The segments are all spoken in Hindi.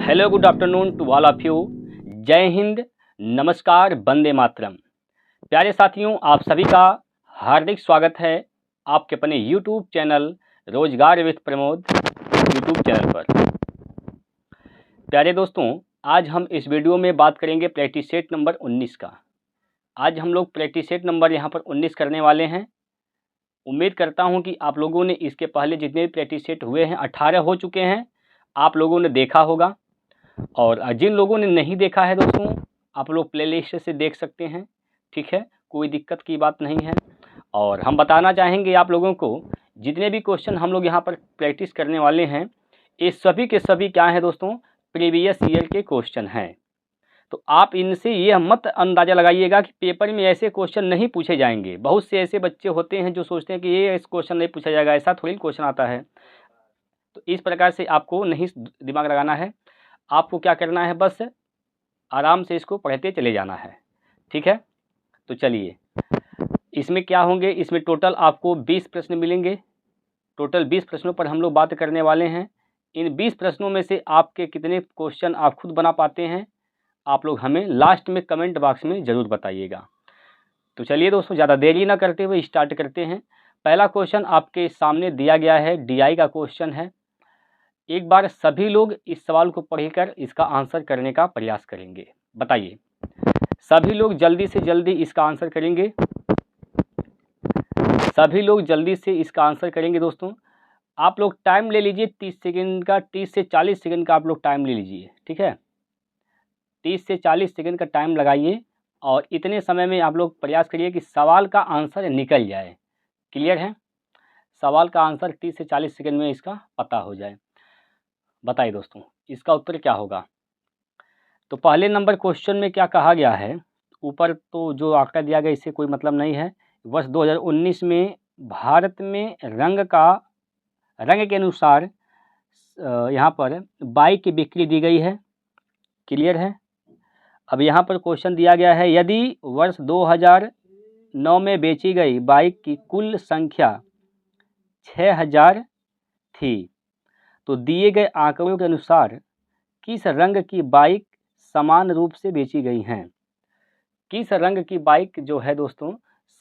Hello, good afternoon to all of you. जय हिंद, नमस्कार, वंदे मातरम। प्यारे साथियों, आप सभी का हार्दिक स्वागत है आपके अपने यूट्यूब चैनल रोजगार विद प्रमोद यूट्यूब चैनल पर। प्यारे दोस्तों, आज हम इस वीडियो में बात करेंगे प्रैक्टिस सेट नंबर 19 का। आज हम लोग प्रैक्टिस सेट नंबर यहाँ पर 19 करने वाले हैं। उम्मीद करता हूँ कि आप लोगों ने इसके पहले जितने भी प्रैक्टिस सेट हुए हैं 18 हो चुके हैं, आप लोगों ने देखा होगा। और जिन लोगों ने नहीं देखा है दोस्तों, आप लोग प्लेलिस्ट से देख सकते हैं, ठीक है, कोई दिक्कत की बात नहीं है। और हम बताना चाहेंगे आप लोगों को, जितने भी क्वेश्चन हम लोग यहाँ पर प्रैक्टिस करने वाले हैं, ये सभी के सभी क्या हैं दोस्तों, प्रीवियस ईयर के क्वेश्चन हैं। तो आप इनसे ये मत अंदाज़ा लगाइएगा कि पेपर में ऐसे क्वेश्चन नहीं पूछे जाएंगे। बहुत से ऐसे बच्चे होते हैं जो सोचते हैं कि ये इस क्वेश्चन नहीं पूछा जाएगा, ऐसा थोड़ी क्वेश्चन आता है। तो इस प्रकार से आपको नहीं दिमाग लगाना है। आपको क्या करना है, बस आराम से इसको पढ़ते चले जाना है, ठीक है। तो चलिए, इसमें क्या होंगे, इसमें टोटल आपको 20 प्रश्न मिलेंगे। टोटल 20 प्रश्नों पर हम लोग बात करने वाले हैं। इन 20 प्रश्नों में से आपके कितने क्वेश्चन आप खुद बना पाते हैं, आप लोग हमें लास्ट में कमेंट बॉक्स में ज़रूर बताइएगा। तो चलिए दोस्तों, ज़्यादा देरी ना करते हुए स्टार्ट करते हैं। पहला क्वेश्चन आपके सामने दिया गया है, DI का क्वेश्चन है। एक बार सभी लोग इस सवाल को पढ़कर इसका आंसर करने का प्रयास करेंगे। बताइए, सभी लोग जल्दी से जल्दी इसका आंसर करेंगे। सभी लोग जल्दी से इसका आंसर करेंगे दोस्तों। आप लोग टाइम ले लीजिए 30 सेकंड का, 30 से 40 सेकंड का आप लोग टाइम ले लीजिए, ठीक है। 30 से 40 सेकंड का टाइम लगाइए और इतने समय में आप लोग प्रयास करिए कि सवाल का आंसर निकल जाए। क्लियर है? सवाल का आंसर 30 से 40 सेकंड में इसका पता हो जाए। बताइए दोस्तों, इसका उत्तर क्या होगा। तो पहले नंबर क्वेश्चन में क्या कहा गया है, ऊपर तो जो आंकड़ा दिया गया इससे कोई मतलब नहीं है। वर्ष 2019 में भारत में रंग के अनुसार यहाँ पर बाइक की बिक्री दी गई है। क्लियर है? अब यहाँ पर क्वेश्चन दिया गया है, यदि वर्ष 2009 में बेची गई बाइक की कुल संख्या 6000 थी, तो दिए गए आंकड़ों के अनुसार किस रंग की बाइक समान रूप से बेची गई हैं। किस रंग की बाइक जो है दोस्तों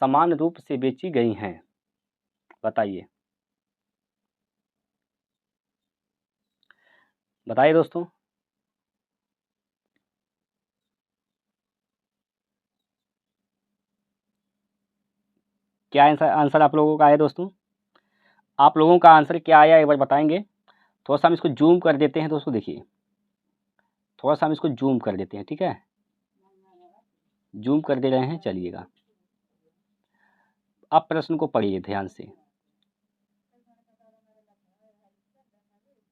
समान रूप से बेची गई हैं, बताइए। बताइए दोस्तों। क्या आंसर आप लोगों का आया दोस्तों? आप लोगों का आंसर क्या आया एक बार बताएंगे। थोड़ा सा हम इसको जूम कर देते हैं दोस्तों, देखिए थोड़ा सा हम इसको जूम कर देते हैं, ठीक है, जूम कर दे रहे हैं। चलिएगा, आप प्रश्न को पढ़िए ध्यान से।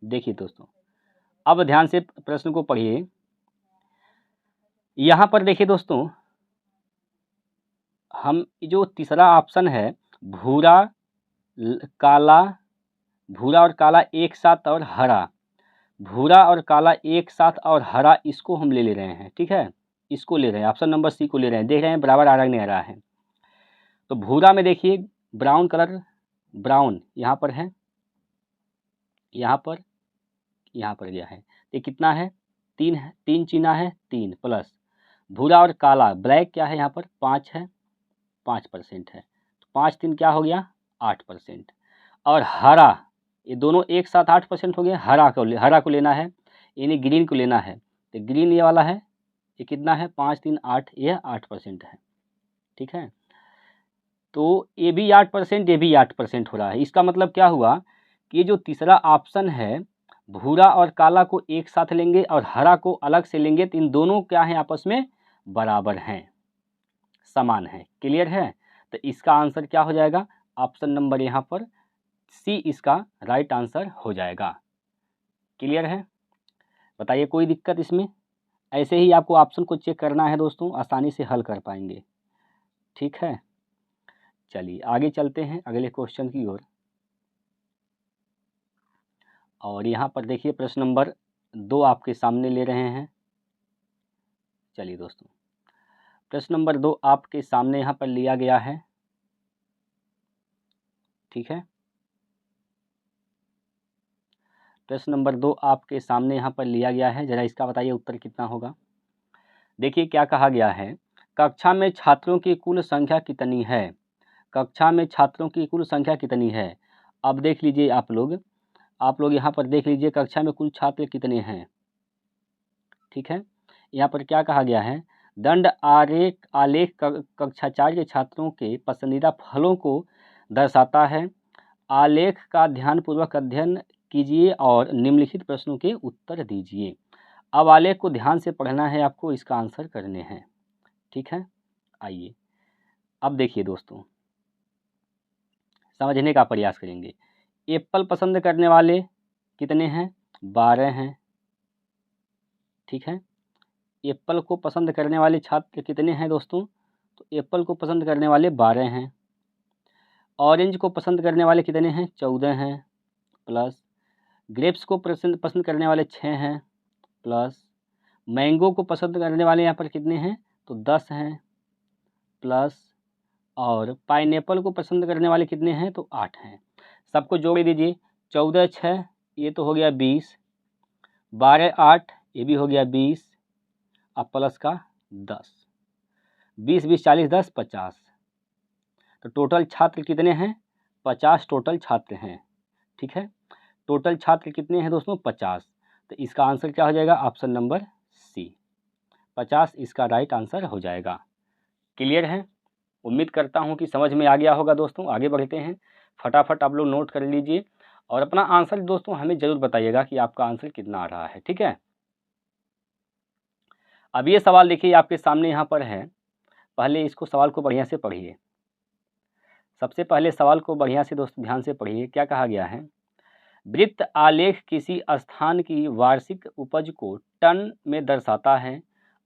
देखिए दोस्तों, अब ध्यान से प्रश्न को पढ़िए। यहाँ पर देखिए दोस्तों, हम जो तीसरा ऑप्शन है भूरा काला, भूरा और काला एक साथ और हरा, भूरा और काला एक साथ और हरा, इसको हम ले रहे हैं, ठीक है, इसको ले रहे हैं, ऑप्शन नंबर सी को ले रहे हैं। देख रहे हैं बराबर आ रहा नहीं आ रहा है। तो भूरा में देखिए ब्राउन कलर, ब्राउन यहाँ पर है, यहाँ पर गया है। ये कितना है, 3 है, 3 चीना है, 3 प्लस भूरा और काला ब्लैक क्या है यहाँ पर 5 है, 5% है। तो 5 3 क्या हो गया 8%। और हरा, ये दोनों एक साथ 8% हो गया। हरा को लेना है, यानी ग्रीन को लेना है। तो ग्रीन ये वाला है, ये कितना है 5 3 8, ये 8% है, ठीक है। तो ये भी 8%, ये भी 8% हो रहा है। इसका मतलब क्या हुआ कि ये जो तीसरा ऑप्शन है, भूरा और काला को एक साथ लेंगे और हरा को अलग से लेंगे, तो इन दोनों क्या है आपस में बराबर हैं, समान है। क्लियर है? तो इसका आंसर क्या हो जाएगा, ऑप्शन नंबर यहाँ पर सी इसका राइट आंसर हो जाएगा। क्लियर है? बताइए, कोई दिक्कत इसमें? ऐसे ही आपको ऑप्शन को चेक करना है दोस्तों, आसानी से हल कर पाएंगे, ठीक है। चलिए आगे चलते हैं अगले क्वेश्चन की ओर। और यहाँ पर देखिए प्रश्न नंबर 2 आपके सामने ले रहे हैं। चलिए दोस्तों, प्रश्न नंबर 2 आपके सामने यहाँ पर लिया गया है, ठीक है। प्रश्न नंबर 2 आपके सामने यहाँ पर लिया गया है, ज़रा इसका बताइए उत्तर कितना होगा। देखिए क्या कहा गया है, कक्षा में छात्रों की कुल संख्या कितनी है। कक्षा में छात्रों की कुल संख्या कितनी है। अब देख लीजिए आप लोग यहाँ पर देख लीजिए कक्षा में कुल छात्र कितने हैं। ठीक है, यहाँ पर क्या कहा गया है, दंड आरेख आलेख कक्षा 4 के छात्रों के पसंदीदा फलों को दर्शाता है। आलेख का ध्यानपूर्वक अध्ययन कीजिए और निम्नलिखित प्रश्नों के उत्तर दीजिए। अब आलेख को ध्यान से पढ़ना है आपको, इसका आंसर करने हैं। ठीक है, आइए अब देखिए दोस्तों, समझने का प्रयास करेंगे। एप्पल पसंद करने वाले कितने हैं, 12 हैं। ठीक है, एप्पल को पसंद करने वाले छात्र कितने हैं दोस्तों, तो एप्पल को पसंद करने वाले 12 हैं। ऑरेंज को पसंद करने वाले कितने हैं, 14 हैं प्लस। ग्रेप्स को पसंद करने वाले 6 हैं प्लस। मैंगो को पसंद करने वाले यहाँ पर कितने हैं, तो 10 हैं प्लस। और पाइनएप्पल को पसंद करने वाले कितने हैं, तो 8 हैं। सबको जोड़ दीजिए, 14 6 ये तो हो गया 20, 12 8 ये भी हो गया 20, अब प्लस का 10, 20 20 40 10 50। तो टोटल छात्र कितने हैं, 50 टोटल छात्र हैं। ठीक है, टोटल छात्र कितने हैं दोस्तों, 50। तो इसका आंसर क्या हो जाएगा, ऑप्शन नंबर सी, 50 इसका राइट आंसर हो जाएगा। क्लियर है, उम्मीद करता हूं कि समझ में आ गया होगा दोस्तों। आगे बढ़ते हैं, फटाफट आप लोग नोट कर लीजिए और अपना आंसर दोस्तों हमें ज़रूर बताइएगा कि आपका आंसर कितना आ रहा है। ठीक है, अब ये सवाल देखिए आपके सामने यहाँ पर है। पहले इसको सवाल को बढ़िया से पढ़िए। सबसे पहले सवाल को बढ़िया से दोस्तों ध्यान से पढ़िए। क्या कहा गया है, वृत्त आलेख किसी स्थान की वार्षिक उपज को टन में दर्शाता है।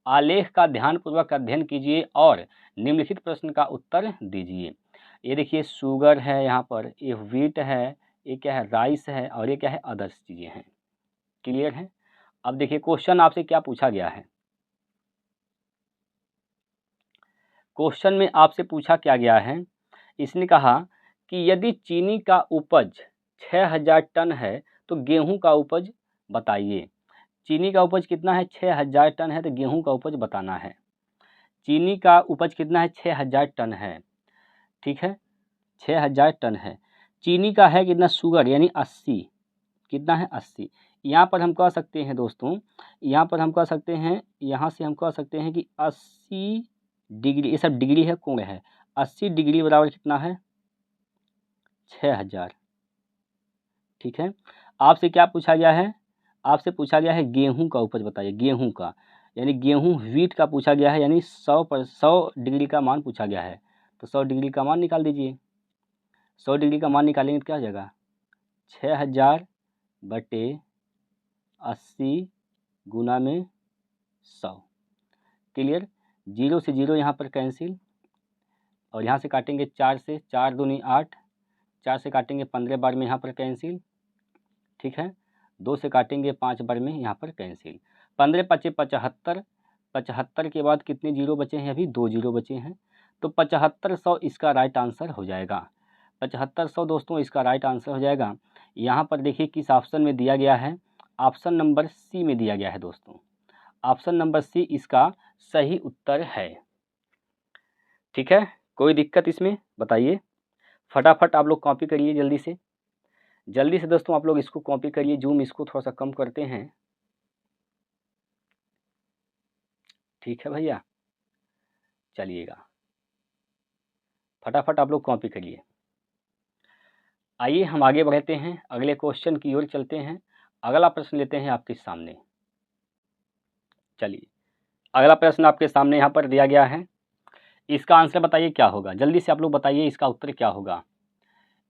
आलेख का ध्यानपूर्वक अध्ययन कीजिए और निम्नलिखित प्रश्न का उत्तर दीजिए। ये देखिए शुगर है, यहाँ पर ये व्हीट है, ये क्या है, राइस है, और ये क्या है, अदर्स चीज़ें हैं। क्लियर है। अब देखिए क्वेश्चन आपसे क्या पूछा गया है। क्वेश्चन में आपसे पूछा क्या गया है, इसने कहा कि यदि चीनी का उपज 6000 टन है तो गेहूं का उपज बताइए। चीनी का उपज कितना है, 6000 टन है, तो गेहूं का उपज बताना है। चीनी का उपज कितना है, 6000 टन है। ठीक है, 6000 टन है। चीनी का है कितना, शुगर यानी 80, कितना है 80। यहाँ पर हम कह सकते हैं दोस्तों, यहाँ पर हम कह सकते हैं, यहाँ से हम कह सकते हैं कि 80 डिग्री, ये सब डिग्री है, कोण है, 80 डिग्री बराबर कितना है, 6000। ठीक है, आपसे क्या पूछा गया है, आपसे पूछा गया है गेहूं का उपज बताइए। गेहूं का यानी गेहूं व्हीट का पूछा गया है, यानी 100 डिग्री का मान पूछा गया है। तो 100 डिग्री का मान निकाल दीजिए। 100 डिग्री का मान निकालेंगे तो क्या हो जाएगा, 6000 बटे 80 गुना में 100। क्लियर, 0 से 0 यहाँ पर कैंसिल, और यहाँ से काटेंगे 4 से, 4 दूनी 8, 4 से काटेंगे 15 बार में यहाँ पर कैंसिल। ठीक है, 2 से काटेंगे 5 बार में यहाँ पर कैंसिल। 15 पचे 75, 75 के बाद कितने जीरो बचे हैं, अभी 2 जीरो बचे हैं। तो 7500 इसका राइट आंसर हो जाएगा। 7500 दोस्तों इसका राइट आंसर हो जाएगा। यहाँ पर देखिए किस ऑप्शन में दिया गया है, ऑप्शन नंबर सी में दिया गया है दोस्तों। ऑप्शन नंबर सी इसका सही उत्तर है। ठीक है, कोई दिक्कत इसमें बताइए। फटाफट आप लोग कॉपी करिए जल्दी से, जल्दी से दोस्तों आप लोग इसको कॉपी करिए। जूम इसको थोड़ा सा कम करते हैं। ठीक है भैया, चलिएगा फटाफट आप लोग कॉपी करिए। आइए हम आगे बढ़ते हैं, अगले क्वेश्चन की ओर चलते हैं। अगला प्रश्न लेते हैं आपके सामने। चलिए अगला प्रश्न आपके सामने यहाँ पर दिया गया है। इसका आंसर बताइए क्या होगा, जल्दी से आप लोग बताइए इसका उत्तर क्या होगा।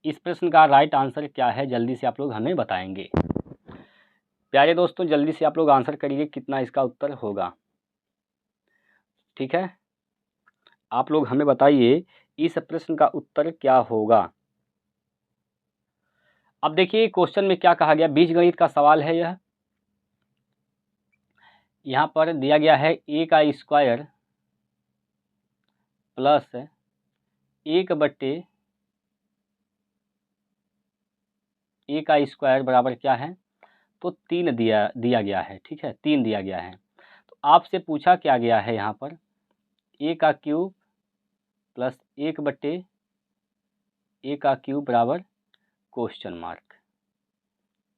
इस प्रश्न का राइट आंसर क्या है, जल्दी से आप लोग हमें बताएंगे। प्यारे दोस्तों जल्दी से आप लोग आंसर करिए कितना इसका उत्तर होगा। ठीक है, आप लोग हमें बताइए इस प्रश्न का उत्तर क्या होगा। अब देखिए क्वेश्चन में क्या कहा गया, बीजगणित का सवाल है यह। यहाँ पर दिया गया है a का स्क्वायर प्लस 1 बट्टे a का स्क्वायर बराबर क्या है, तो 3 दिया गया है, ठीक है, 3 दिया गया है। तो आपसे पूछा क्या गया है यहाँ पर, a का क्यूब प्लस 1/a का क्यूब बराबर क्वेश्चन मार्क,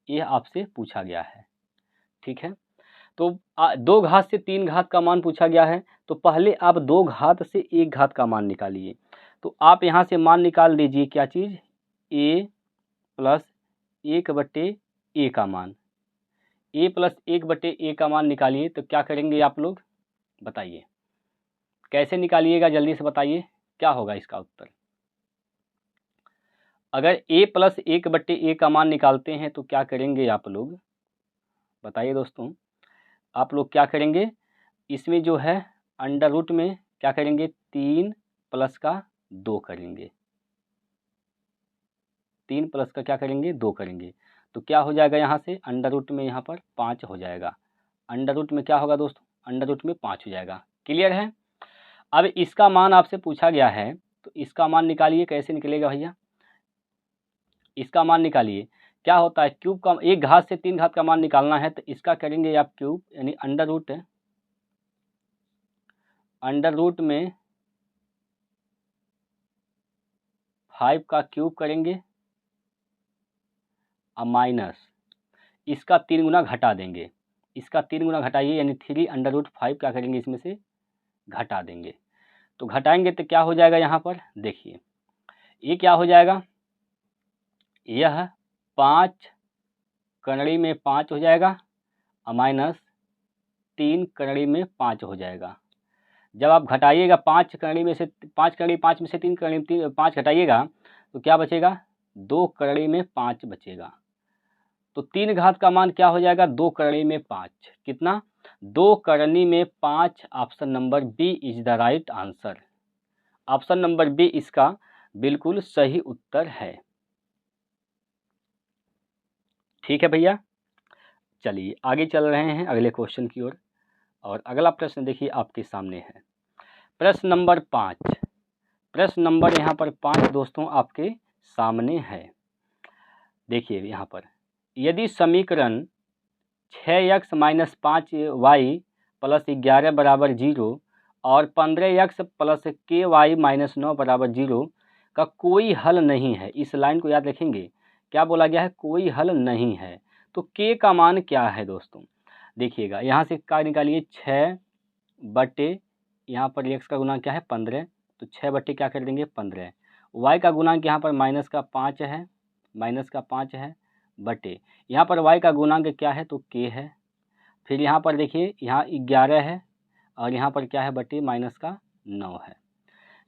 ये आपसे पूछा गया है, ठीक है। तो 2 घात से 3 घात का मान पूछा गया है, तो पहले आप 2 घात से 1 घात का मान निकालिए। तो आप यहाँ से मान निकाल दीजिए क्या चीज़, a प्लस 1/a का मान, a प्लस 1/a का मान निकालिए। तो क्या करेंगे आप लोग, बताइए कैसे निकालिएगा, जल्दी से बताइए क्या होगा इसका उत्तर। अगर a प्लस 1/a का मान निकालते हैं तो क्या करेंगे आप लोग, बताइए दोस्तों। आप लोग क्या करेंगे, इसमें जो है अंडर रूट में क्या करेंगे, 3 प्लस का 2 करेंगे, 3 प्लस का क्या करेंगे, 2 करेंगे। तो क्या हो जाएगा यहाँ से, अंडर रूट में यहाँ पर 5 हो जाएगा, अंडर रूट में क्या होगा दोस्तों, अंडर रूट में 5 हो जाएगा। क्लियर है। अब इसका मान आपसे पूछा गया है, तो इसका मान निकालिए, कैसे निकलेगा भैया, इसका मान निकालिए। क्या होता है, क्यूब का 1 घात से 3 घात का मान निकालना है, तो इसका करेंगे आप क्यूब, यानी अंडर रूट में 5 का क्यूब करेंगे और माइनस इसका 3 गुना घटा देंगे, इसका 3 गुना घटाइए, यानी 3√5 क्या करेंगे, इसमें से घटा देंगे। तो घटाएंगे तो क्या हो जाएगा यहाँ पर, देखिए ये क्या हो जाएगा, यह 5 कनड़ी में 5 हो जाएगा और माइनस 3 कनड़ी में 5 हो जाएगा। जब आप घटाइएगा 5 कनड़ी में से 5 कनड़ी 5 में से 3 कनड़ी 5 घटाइएगा तो क्या बचेगा, 2 कनड़ी में 5 बचेगा। तो 3 घात का मान क्या हो जाएगा, 2 करणी में 5, कितना, 2 करणी में 5। Option number B is the right answer, option number B इसका बिल्कुल सही उत्तर है। ठीक है भैया, चलिए आगे चल रहे हैं अगले क्वेश्चन की ओर। और अगला प्रश्न देखिए आपके सामने है, प्रश्न नंबर 5। प्रश्न नंबर यहाँ पर 5 दोस्तों आपके सामने है। देखिए यहाँ पर, यदि समीकरण 6x - 5y + 11 बराबर 0 और 15x + ky - 9 बराबर 0 का कोई हल नहीं है, इस लाइन को याद रखेंगे, क्या बोला गया है, कोई हल नहीं है। तो k का मान क्या है दोस्तों, देखिएगा यहाँ से क्या निकालिए, 6 यहाँ पर x का गुणांक क्या है, 15, तो 6 क्या कर देंगे, 15। y का गुणांक यहाँ पर -5 है, -5 है, बटे यहाँ पर y का गुणांक क्या है, तो k है। फिर यहाँ पर देखिए, यहाँ 11 है और यहाँ पर क्या है, बटे -9 है।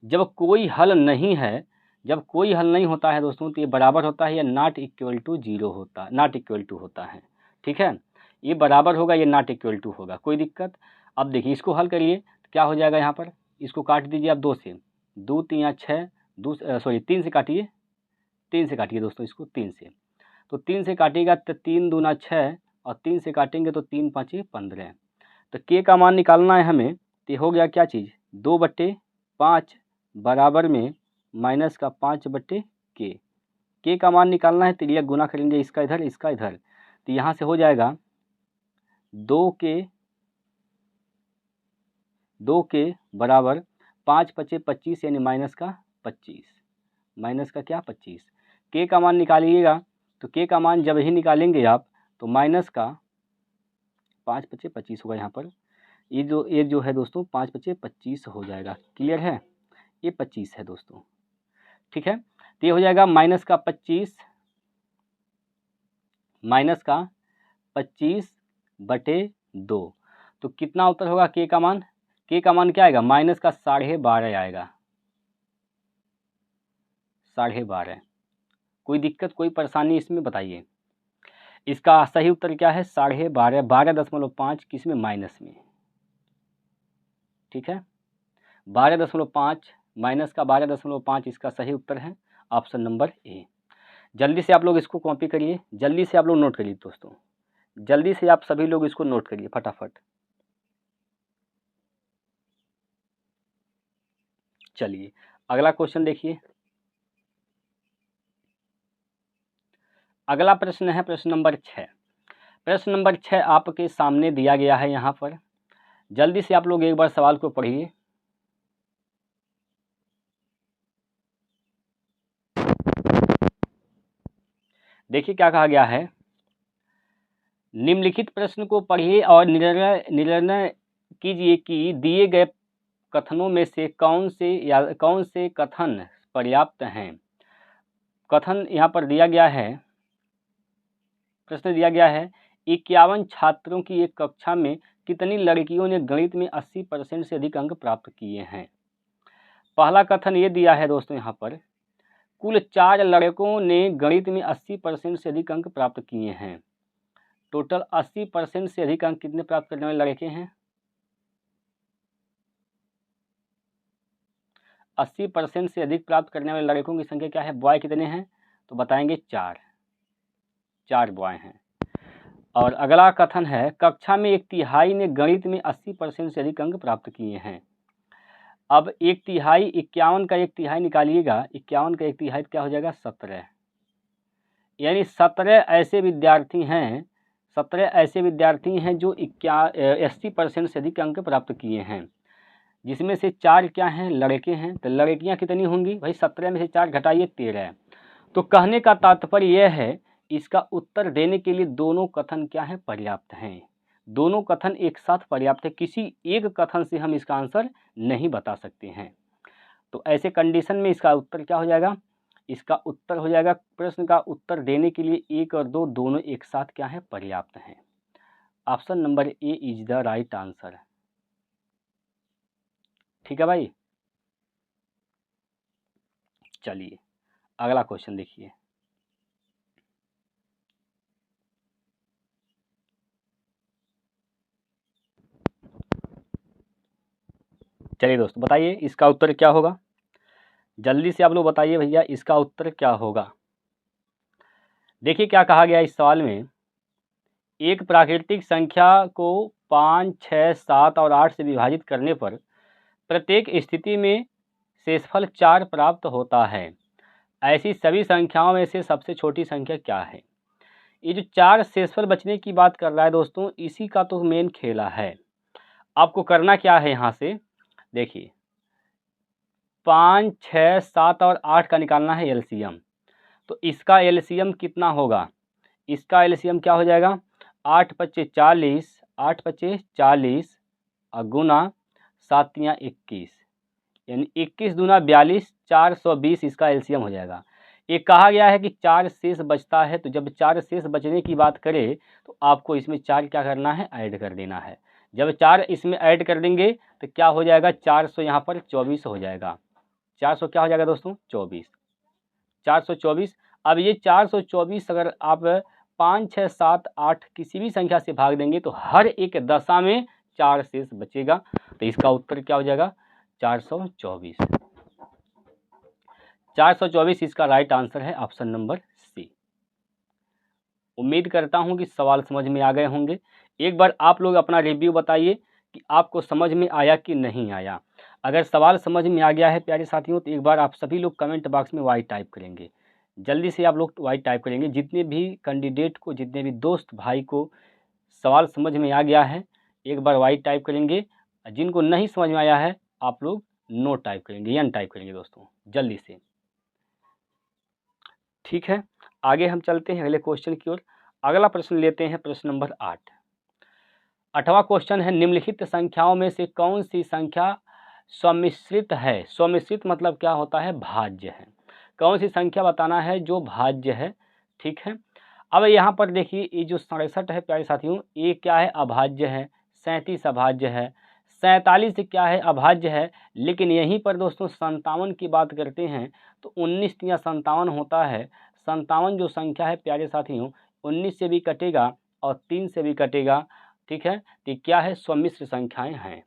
जब कोई हल नहीं है, जब कोई हल नहीं होता है दोस्तों, तो ये बराबर होता है या नॉट इक्वल टू 0 होता है, नॉट इक्वल टू होता है। ठीक है, ये बराबर होगा, ये नॉट इक्वल टू होगा, कोई दिक्कत। अब देखिए इसको हल करिए, तो क्या हो जाएगा, यहाँ पर इसको काट दीजिए आप 2 से, 2 3 6, 3 से काटिए, 3 से काटिए दोस्तों इसको, 3 से, तो 3 से काटिएगा तो 3 दूना 6 और 3 से काटेंगे तो 3 5 15। तो k का मान निकालना है हमें, तो हो गया क्या चीज़, 2/5 बराबर में -5/k। k का मान निकालना है तो ये गुना करेंगे, इसका इधर इसका इधर, तो यहाँ से हो जाएगा 2k बराबर 5 5 25 यानी -25, -25। k का मान निकालिएगा, तो k का मान जब ही निकालेंगे आप तो -5 5 25 होगा। यहाँ पर ये जो है दोस्तों 5 5 25 हो जाएगा। क्लियर है, ये 25 है दोस्तों। ठीक है, तो ये हो जाएगा -25 -25/2। तो कितना उत्तर होगा k का मान, k का मान क्या आएगा, -12.5 आएगा, 12.5। कोई दिक्कत कोई परेशानी इसमें बताइए। इसका सही उत्तर क्या है, 12.5, 12.5 किस में, माइनस में। ठीक है, 12.5 माइनस का 12.5 इसका सही उत्तर है ऑप्शन नंबर ए। जल्दी से आप लोग इसको कॉपी करिए, जल्दी से आप लोग नोट करिए दोस्तों, जल्दी से आप सभी लोग इसको नोट करिए फटाफट। चलिए अगला क्वेश्चन देखिए, अगला प्रश्न है प्रश्न नंबर 6। प्रश्न नंबर 6 आपके सामने दिया गया है यहाँ पर। जल्दी से आप लोग एक बार सवाल को पढ़िए। देखिए क्या कहा गया है, निम्नलिखित प्रश्न को पढ़िए और निर्णय कीजिए कि दिए गए कथनों में से कौन से कथन पर्याप्त हैं। कथन यहाँ पर दिया गया है, प्रश्न दिया गया है 51 छात्रों की एक कक्षा में कितनी लड़कियों ने गणित में 80% से अधिक अंक प्राप्त किए हैं। पहला कथन ये दिया है दोस्तों, यहाँ पर कुल 4 लड़कों ने गणित में 80% से अधिक अंक प्राप्त किए हैं। टोटल 80% से अधिक अंक कितने प्राप्त करने वाले लड़के हैं? 80% से अधिक प्राप्त करने वाले लड़कों की संख्या क्या है? बॉय कितने हैं? तो बताएंगे 4 बॉय हैं। और अगला कथन है कक्षा में 1/3 ने गणित में 80% से अधिक अंक प्राप्त किए हैं। अब 1/3, 51 का 1/3 निकालिएगा, 51 का 1/3 क्या हो जाएगा? 17। यानी 17 ऐसे विद्यार्थी हैं जो 80% से अधिक अंक प्राप्त किए हैं, जिसमें से 4 क्या हैं? लड़के हैं। तो लड़कियां कितनी होंगी भाई? 17 में से 4 घटाइए 13। तो कहने का तात्पर्य यह है, इसका उत्तर देने के लिए दोनों कथन क्या हैं? पर्याप्त हैं। दोनों कथन एक साथ पर्याप्त है, किसी एक कथन से हम इसका आंसर नहीं बता सकते हैं। तो ऐसे कंडीशन में इसका उत्तर क्या हो जाएगा? इसका उत्तर हो जाएगा, प्रश्न का उत्तर देने के लिए 1 और 2 दोनों एक साथ क्या है? पर्याप्त हैं। Option number A is the right answer. ठीक है भाई, चलिए अगला क्वेश्चन देखिए। चलिए दोस्तों बताइए इसका उत्तर क्या होगा। जल्दी से आप लोग बताइए भैया इसका उत्तर क्या होगा। देखिए क्या कहा गया इस सवाल में, एक प्राकृतिक संख्या को 5, 6, 7 और 8 से विभाजित करने पर प्रत्येक स्थिति में शेषफल 4 प्राप्त होता है। ऐसी सभी संख्याओं में से सबसे छोटी संख्या क्या है? ये जो 4 शेषफल बचने की बात कर रहा है दोस्तों, इसी का तो मेन खेला है। आपको करना क्या है, यहाँ से देखिए 5, 6, 7 और 8 का निकालना है एलसीएम। तो इसका एलसीएम कितना होगा? इसका एलसीएम क्या हो जाएगा? 8 पच्चे 40, 8 पच्चे 40 और गुना 7 तियाँ 21, यानी 21 दूना 42, 420 इसका एलसीएम हो जाएगा। ये कहा गया है कि 4 शेष बचता है, तो जब 4 शेष बचने की बात करें तो आपको इसमें 4 क्या करना है? ऐड कर देना है। जब 4 इसमें ऐड कर देंगे तो क्या हो जाएगा? 400 यहाँ पर 24 हो जाएगा। 400 क्या हो जाएगा दोस्तों? 24, 424। अब ये 424 अगर आप 5, 6, 7, 8 किसी भी संख्या से भाग देंगे तो हर एक दशा में 4 शेष बचेगा। तो इसका उत्तर क्या हो जाएगा? 424। 424 इसका राइट आंसर है, ऑप्शन नंबर सी। उम्मीद करता हूं कि सवाल समझ में आ गए होंगे। एक बार आप लोग अपना रिव्यू बताइए कि आपको समझ में आया कि नहीं आया। अगर सवाल समझ में आ गया है प्यारे साथियों तो एक बार आप सभी लोग कमेंट बॉक्स में वाई टाइप करेंगे। जल्दी से आप लोग वाई टाइप करेंगे। जितने भी कैंडिडेट को, जितने भी दोस्त भाई को सवाल समझ में आ गया है एक बार वाई टाइप करेंगे। जिनको नहीं समझ में आया है आप लोग नो टाइप करेंगे, एन टाइप करेंगे दोस्तों जल्दी से। ठीक है, आगे हम चलते हैं अगले क्वेश्चन की ओर। अगला प्रश्न लेते हैं, प्रश्न नंबर 8। 8वां क्वेश्चन है, निम्नलिखित संख्याओं में से कौन सी संख्या सम्मिश्रित है? सम्मिश्रित मतलब क्या होता है? भाज्य है। कौन सी संख्या बताना है जो भाज्य है? ठीक है, अब यहाँ पर देखिए ये जो 67 है प्यारे साथियों, ये क्या है? अभाज्य है। 37 अभाज्य है। 47 क्या है? अभाज्य है। लेकिन यहीं पर दोस्तों 57 की बात करते हैं तो 19 या 57 होता है। 57 जो संख्या है प्यारे साथियों 19 से भी कटेगा और 3 से भी कटेगा। ठीक है, तो क्या है? सम्मिश्र संख्याएं हैं।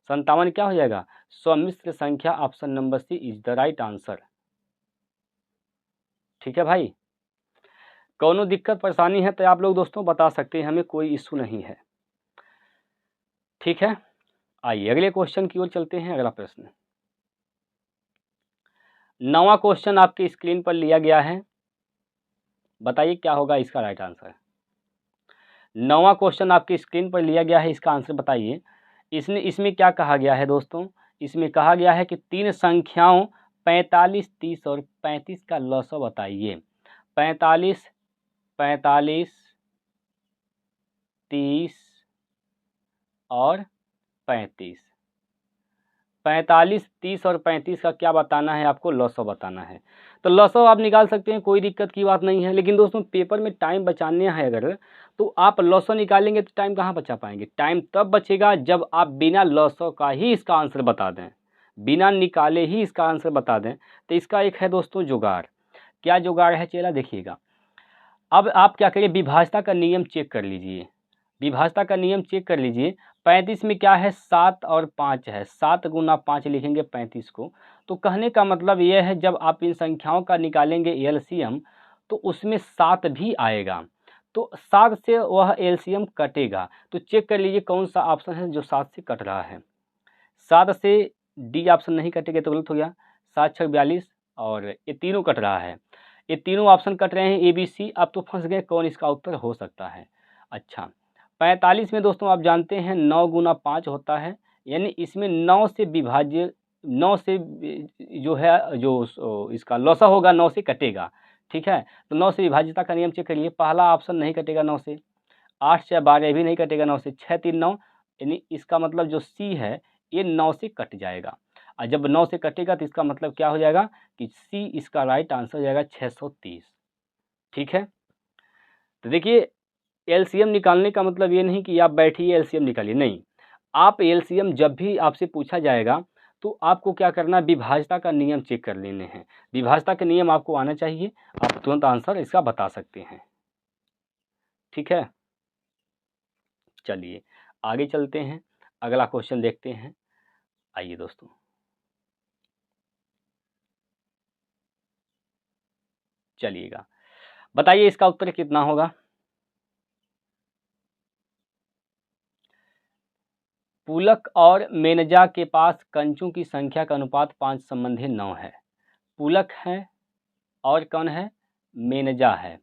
57 क्या हो जाएगा? सम्मिश्र संख्या। Option number C is the right answer. ठीक है भाई, कोनो दिक्कत परेशानी है तो आप लोग दोस्तों बता सकते हैं, हमें कोई इशू नहीं है। ठीक है, आइए अगले क्वेश्चन की ओर चलते हैं। अगला प्रश्न 9वां क्वेश्चन आपकी स्क्रीन पर लिया गया है। बताइए क्या होगा इसका राइट आंसर। 9वां क्वेश्चन आपकी स्क्रीन पर लिया गया है, इसका आंसर बताइए। इसमें क्या कहा गया है दोस्तों, इसमें कहा गया है कि तीन संख्याओं 45, 30 और 35 का लसाव बताइए। 45, 45, 30 और 35। 45, 30 और 35 का क्या बताना है आपको, लसाव बताना है। तो लसाव आप निकाल सकते हैं, कोई दिक्कत की बात नहीं है। लेकिन दोस्तों पेपर में टाइम बचाने है अगर, तो आप लसाव निकालेंगे तो टाइम कहाँ बचा पाएंगे। टाइम तब बचेगा जब आप बिना लसाव का ही इसका आंसर बता दें, बिना निकाले ही इसका आंसर बता दें। तो इसका एक है दोस्तों जुगाड़। क्या जुगाड़ है चेला, देखिएगा। अब आप क्या करिए, विभाज्यता का नियम चेक कर लीजिए। विभाज्यता का नियम चेक कर लीजिए। 35 में क्या है, 7 और 5 है। 7 गुना 5 लिखेंगे 35 को। तो कहने का मतलब यह है जब आप इन संख्याओं का निकालेंगे एलसीएम तो उसमें 7 भी आएगा। तो 7 से वह एलसीएम कटेगा। तो चेक कर लीजिए कौन सा ऑप्शन है जो 7 से कट रहा है। 7 से डी ऑप्शन नहीं कटेगा तो गलत हो गया। 7 6 42 और ये तीनों कट रहा है। ये तीनों ऑप्शन कट रहे हैं, ए बी सी। अब तो फंस गए कौन इसका उत्तर हो सकता है। अच्छा, 45 में दोस्तों आप जानते हैं 9 गुना 5 होता है, यानी इसमें 9 से विभाज्य, 9 से जो है जो इसका लौसा होगा 9 से कटेगा। ठीक है, तो 9 से विभाज्यता का नियम चेक करिए। पहला ऑप्शन नहीं कटेगा 9 से, 8 से 12 भी नहीं कटेगा 9 से, 6 3 9, यानी इसका मतलब जो सी है ये 9 से कट जाएगा। और जब 9 से कटेगा तो इसका मतलब क्या हो जाएगा कि सी इसका राइट आंसर हो जाएगा 630। ठीक है, तो देखिए एलसीएम निकालने का मतलब ये नहीं कि आप बैठिए एलसीएम निकालिए, नहीं। आप एलसीएम जब भी आपसे पूछा जाएगा तो आपको क्या करना है, विभाज्यता का नियम चेक कर लेने हैं। विभाज्यता के नियम आपको आना चाहिए, आप तुरंत आंसर इसका बता सकते हैं। ठीक है, चलिए आगे चलते हैं, अगला क्वेश्चन देखते हैं। आइए दोस्तों, चलिएगा बताइए इसका उत्तर कितना होगा। पुलक और मेनजा के पास कंचों की संख्या का अनुपात 5 संबंधी 9 है। पुलक है और कौन है, मेनजा है।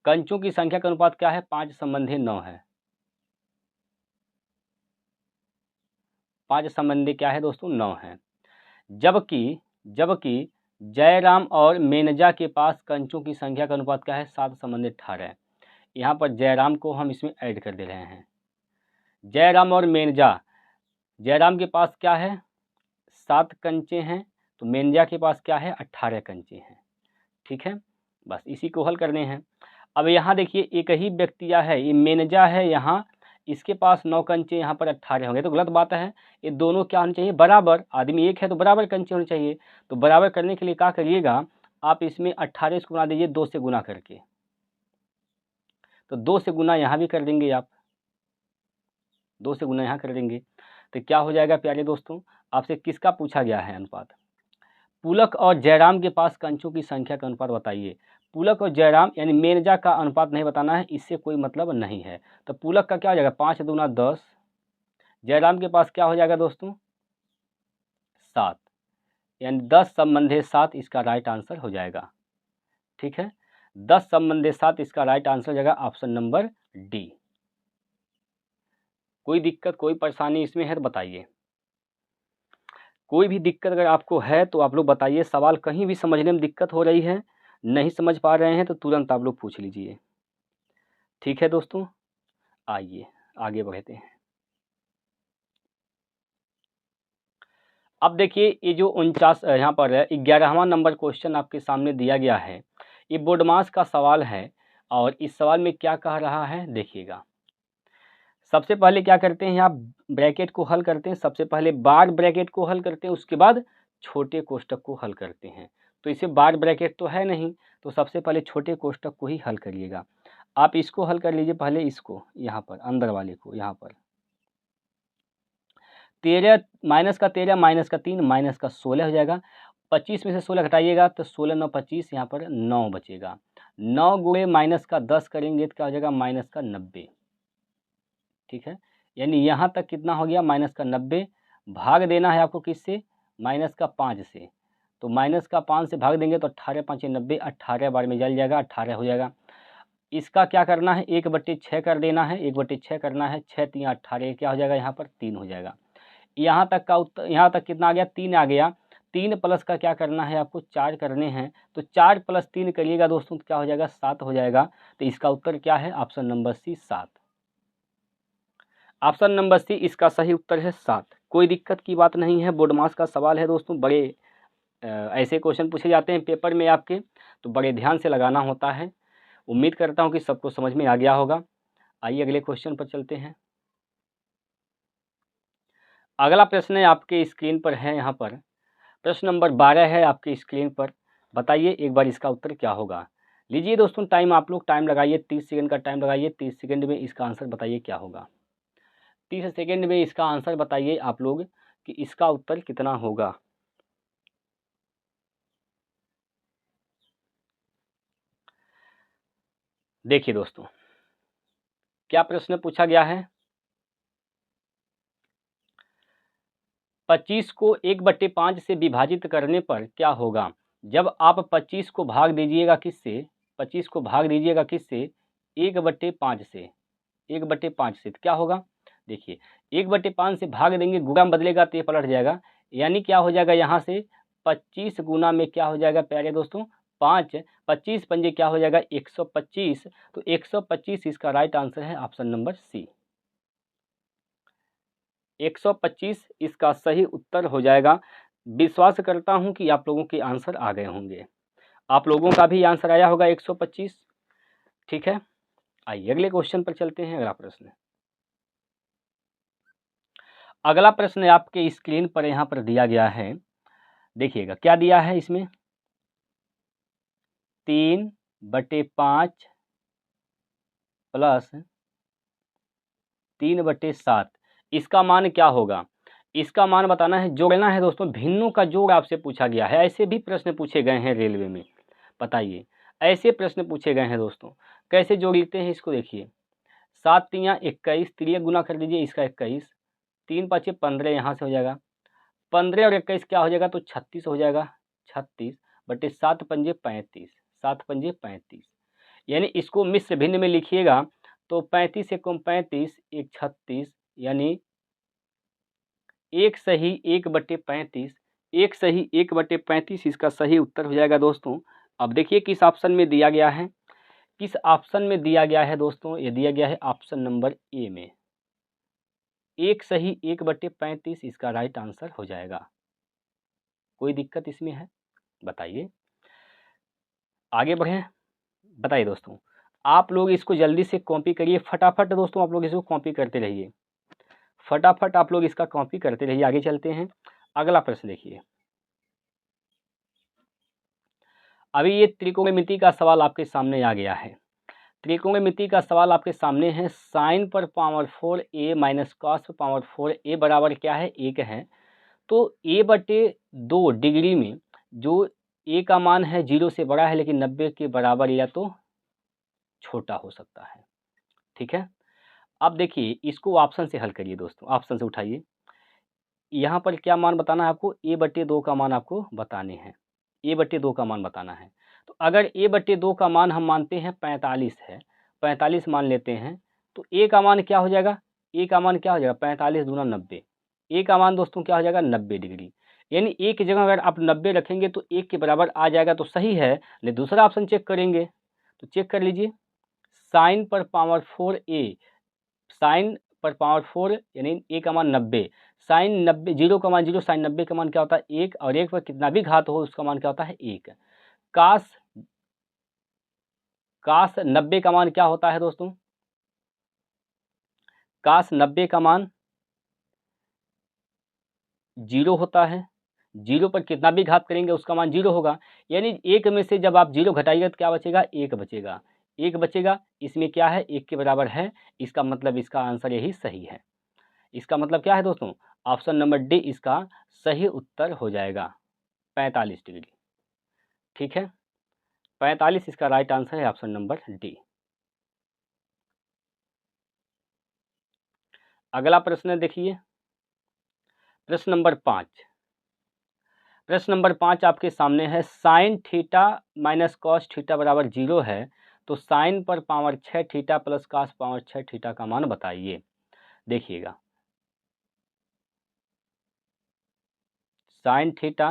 कंचों की संख्या का अनुपात क्या है, 5 संबंधी 9 है। 5 संबंधी क्या है दोस्तों, 9 है। जबकि जबकि जयराम और मेनजा के पास कंचों की संख्या का अनुपात क्या है, 7 संबंधी 18। यहाँ पर जयराम को हम इसमें ऐड कर दे रहे हैं। जयराम और मेनजा, जयराम के पास क्या है, 7 कंचे हैं, तो मेनजा के पास क्या है, 18 कंचे हैं। ठीक है, बस इसी को हल करने हैं। अब यहाँ देखिए एक ही व्यक्तिया है, ये मेनजा है, यहाँ इसके पास 9 कंचे, यहाँ पर 18 होंगे, तो गलत बात है। ये दोनों क्या होने चाहिए, बराबर। आदमी एक है तो बराबर कंचे होने चाहिए। तो बराबर करने के लिए क्या करिएगा, आप इसमें 18 इसको बना दीजिए 2 से गुना करके। तो 2 से गुना यहाँ भी कर देंगे आप, 2 से गुना यहाँ कर देंगे। तो क्या हो जाएगा प्यारे दोस्तों, आपसे किसका पूछा गया है अनुपात, पुलक और जयराम के पास कंचों की संख्या का अनुपात बताइए। पुलक और जयराम यानी मेनजा का अनुपात नहीं बताना है, इससे कोई मतलब नहीं है। तो पुलक का क्या हो जाएगा, 5 दूना 10। जयराम के पास क्या हो जाएगा दोस्तों, 7, यानी 10 संबंधे 7 इसका राइट आंसर हो जाएगा। ठीक है, 10 संबंधे 7 इसका राइट आंसर हो जाएगा ऑप्शन नंबर डी। कोई दिक्कत कोई परेशानी इसमें है तो बताइए। कोई भी दिक्कत अगर आपको है तो आप लोग बताइए। सवाल कहीं भी समझने में दिक्कत हो रही है, नहीं समझ पा रहे हैं तो तुरंत आप लोग पूछ लीजिए। ठीक है दोस्तों, आइए आगे बढ़ते हैं। अब देखिए ये जो 49 यहाँ पर 11वां नंबर क्वेश्चन आपके सामने दिया गया है, ये बोर्डमास का सवाल है। और इस सवाल में क्या कह रहा है देखिएगा। सबसे पहले क्या करते हैं, आप ब्रैकेट को हल करते हैं। सबसे पहले बार ब्रैकेट को हल करते हैं, उसके बाद छोटे कोष्टक को हल करते हैं। तो इसे बार ब्रैकेट तो है नहीं, तो सबसे पहले छोटे कोष्टक को ही हल करिएगा। आप इसको हल कर लीजिए पहले, इसको यहाँ पर अंदर वाले को, यहाँ पर 13 माइनस का 13 माइनस का 3 माइनस का 16 हो जाएगा। 25 में से 16 घटाइएगा तो 16 9 25, यहाँ पर 9 बचेगा। 9 गुणे माइनस का 10 करेंगे तो क्या हो जाएगा, माइनस का 90। ठीक है, यानी यहाँ तक कितना हो गया, माइनस का 90। भाग देना है आपको किससे, माइनस का 5 से। तो माइनस का 5 से भाग देंगे तो 18 5 90, 18 बार में जल जाएगा, 18 हो जाएगा। इसका क्या करना है, 1/6 कर देना है, 1/6 करना है, 6 3 18, क्या हो जाएगा यहाँ पर 3 हो जाएगा। यहाँ तक का उत्तर, यहाँ तक कितना आ गया, 3 आ गया। 3 प्लस का क्या करना है आपको, 4 करने हैं, तो 4 + 3 करिएगा दोस्तों तो क्या हो जाएगा, 7 हो जाएगा। तो इसका उत्तर क्या है, option number C 7। Option number C इसका सही उत्तर है 7। कोई दिक्कत की बात नहीं है, बोर्ड मास का सवाल है दोस्तों, बड़े ऐसे क्वेश्चन पूछे जाते हैं पेपर में आपके, तो बड़े ध्यान से लगाना होता है। उम्मीद करता हूँ कि सबको समझ में आ गया होगा। आइए अगले क्वेश्चन पर चलते हैं। अगला प्रश्न है आपके स्क्रीन पर है, यहाँ पर प्रश्न नंबर 12 है आपकी स्क्रीन पर। बताइए एक बार इसका उत्तर क्या होगा। लीजिए दोस्तों टाइम, आप लोग टाइम लगाइए, 30 सेकंड का टाइम लगाइए। 30 सेकंड में इसका आंसर बताइए क्या होगा। 30 सेकंड में इसका आंसर बताइए आप लोग कि इसका उत्तर कितना होगा। देखिए दोस्तों क्या प्रश्न पूछा गया है। 25 को 1/5 से विभाजित करने पर क्या होगा। जब आप 25 को भाग दीजिएगा किससे, 25 को भाग दीजिएगा किससे, 1/5 से, 1/5 से, तो क्या होगा। देखिए 1/5 से भाग देंगे, गुणा में बदलेगा तो ये पलट जाएगा, यानी क्या हो जाएगा यहाँ से 25 गुना में क्या हो जाएगा प्यारे दोस्तों 5, 25 पंजे क्या हो जाएगा 125। तो 125 इसका राइट आंसर है ऑप्शन नंबर सी। 125 इसका सही उत्तर हो जाएगा। विश्वास करता हूं कि आप लोगों के आंसर आ गए होंगे। आप लोगों का भी आंसर आया होगा 125। ठीक है, आइए अगले क्वेश्चन पर चलते हैं। अगला प्रश्न आपके स्क्रीन पर यहाँ पर दिया गया है। देखिएगा क्या दिया है इसमें, 3/5 प्लस 3/7, इसका मान क्या होगा। इसका मान बताना है, जोड़ना है दोस्तों, भिन्नों का जोड़ आपसे पूछा गया है। ऐसे भी प्रश्न पूछे गए हैं रेलवे में, बताइए ऐसे प्रश्न पूछे गए हैं दोस्तों। कैसे जोड़ लेते हैं इसको, देखिए 7 3 21, 3 गुना कर दीजिए इसका 21, 3 5 15, यहाँ से हो जाएगा 15 और 21 क्या हो जाएगा, तो 36 हो जाएगा। 36/7 पंजे 35, 7 पंजे 35, यानी इसको मिश्र भिन्न में लिखिएगा तो 35 × 35 = 36, यानी 1 सही 1/35, 1 सही 1/35 इसका सही उत्तर हो जाएगा दोस्तों। अब देखिए किस ऑप्शन में दिया गया है, किस ऑप्शन में दिया गया है दोस्तों, ये दिया गया है ऑप्शन नंबर ए में। 1 सही 1/35 इसका राइट आंसर हो जाएगा। कोई दिक्कत इसमें है, बताइए। आगे बढ़ें, बताइए दोस्तों। आप लोग इसको जल्दी से कॉपी करिए फटाफट दोस्तों, आप लोग इसको कॉपी करते रहिए, फटाफट आप लोग इसका कॉपी करते रहिए। आगे चलते हैं, अगला प्रश्न देखिए। अभी ये त्रिकोणमिति का सवाल आपके सामने आ गया है। त्रिकोणमिति का सवाल आपके सामने है। साइन पर पावर 4a माइनस कॉस पर पावर 4a बराबर क्या है, 1 है। तो a/2 डिग्री में जो a का मान है 0 से बड़ा है, लेकिन 90 के बराबर या तो छोटा हो सकता है। ठीक है, अब देखिए इसको ऑप्शन से हल करिए दोस्तों, ऑप्शन से उठाइए। यहाँ पर क्या मान बताना है आपको, a/2 का मान आपको बताने हैं, a/2 का मान बताना है। तो अगर a/2 का मान हम मानते हैं 45 है, 45 मान लेते हैं, तो a का मान क्या हो जाएगा, a का मान क्या हो जाएगा 45 दूना 90, a का मान दोस्तों क्या हो जाएगा 90 डिग्री। यानी a की जगह अगर आप 90 रखेंगे तो 1 के बराबर आ जाएगा, तो सही है। लेकिन दूसरा ऑप्शन चेक करेंगे, तो चेक कर लीजिए। साइन पर पावर 4a, साइन पर पावर 4 यानी a का मान 90, साइन 90, 0 का मान 0, साइन 90 का मान क्या होता है 1, और 1 पर कितना भी घात हो उसका मान क्या होता है 1। काश 90 का मान क्या होता है दोस्तों, काश 90 का मान 0 होता है। 0 पर कितना भी घात करेंगे उसका मान 0 होगा, यानी 1 में से जब आप 0 घटाइएगा तो क्या बचेगा, 1 बचेगा। 1 बचेगा, इसमें क्या है 1 के बराबर है, इसका मतलब इसका आंसर यही सही है। इसका मतलब क्या है दोस्तों, ऑप्शन नंबर डी इसका सही उत्तर हो जाएगा, 45 डिग्री। ठीक है, 45 इसका राइट आंसर है, ऑप्शन नंबर डी। अगला प्रश्न देखिए, प्रश्न नंबर 5। प्रश्न नंबर 5 आपके सामने है। Sine theta minus cos theta बराबर 0 है, तो साइन पर power 6 theta plus cos power 6 theta का मान बताइए। देखिएगा, sine theta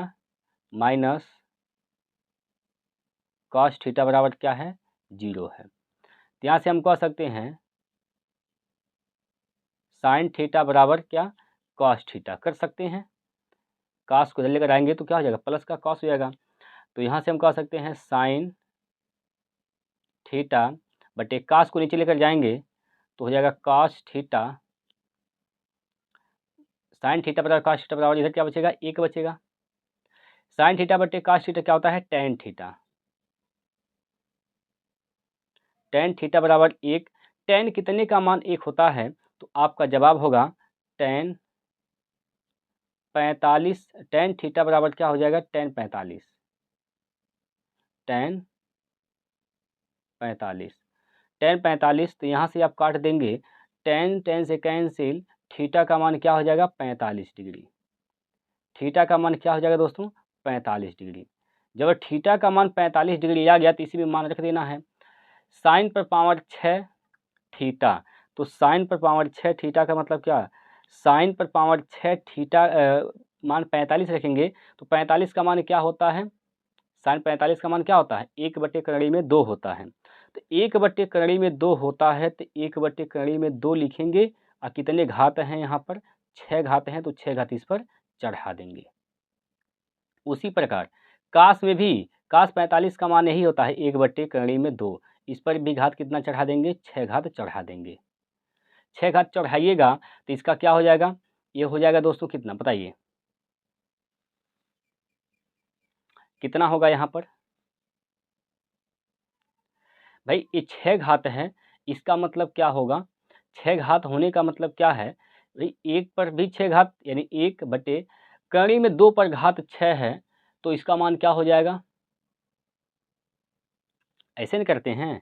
minus cos theta बराबर क्या है, 0 है। तो यहाँ से हम कह सकते हैं साइन थीटा बराबर क्या, कॉस थीटा कर सकते हैं। कास को इधर लेकर आएंगे तो क्या हो जाएगा, प्लस का कॉस हो जाएगा। तो यहाँ से हम कह सकते हैं साइन थीटा बटे कास को नीचे लेकर जाएंगे तो हो जाएगा कॉस थीटा, साइन थीटा बराबर कॉस थीटा बराबर इधर क्या बचेगा, 1 बचेगा। साइन थीटा बटे कॉस थीटा क्या होता है, टेन थीटा। टेन थीटा बराबर 1। टेन कितने का मान 1 होता है, तो आपका जवाब होगा टेन 45। टेन थीटा बराबर क्या हो जाएगा, टेन 45। Ten 45, ten 45। तो यहाँ से आप काट देंगे, टेन टेन से कैंसिल, थीटा का मान क्या हो जाएगा, 45 डिग्री। थीटा का मान क्या हो जाएगा दोस्तों, 45 डिग्री। जब थीटा का मान 45 डिग्री आ गया तो इसी में मान रख देना है। साइन पर पावर 6 थीटा, तो साइन पर पावर 6 थीटा का मतलब क्या, साइन पर पावर 6 थीटा मान 45 रखेंगे तो 45 का मान क्या होता है, साइन 45 का मान क्या होता है, 1/2 होता है। तो 1/2 होता है, तो 1/2 लिखेंगे और कितने घात हैं यहाँ पर, 6 घात हैं, तो 6 घात इस पर चढ़ा देंगे। उसी प्रकार कास में भी, कास 45 का मान यही होता है 1/2, इस पर भी घात कितना चढ़ा देंगे, 6 घात चढ़ा देंगे। 6 घात चढ़ाइएगा तो इसका क्या हो जाएगा, ये हो जाएगा दोस्तों कितना बताइए, कितना होगा यहाँ पर भाई, ये 6 घात है, इसका मतलब क्या होगा, 6 घात होने का मतलब क्या है भाई, 1 पर भी 6 घात यानी 1/2 पर घात 6 है, तो इसका मान क्या हो जाएगा, ऐसे नहीं करते हैं,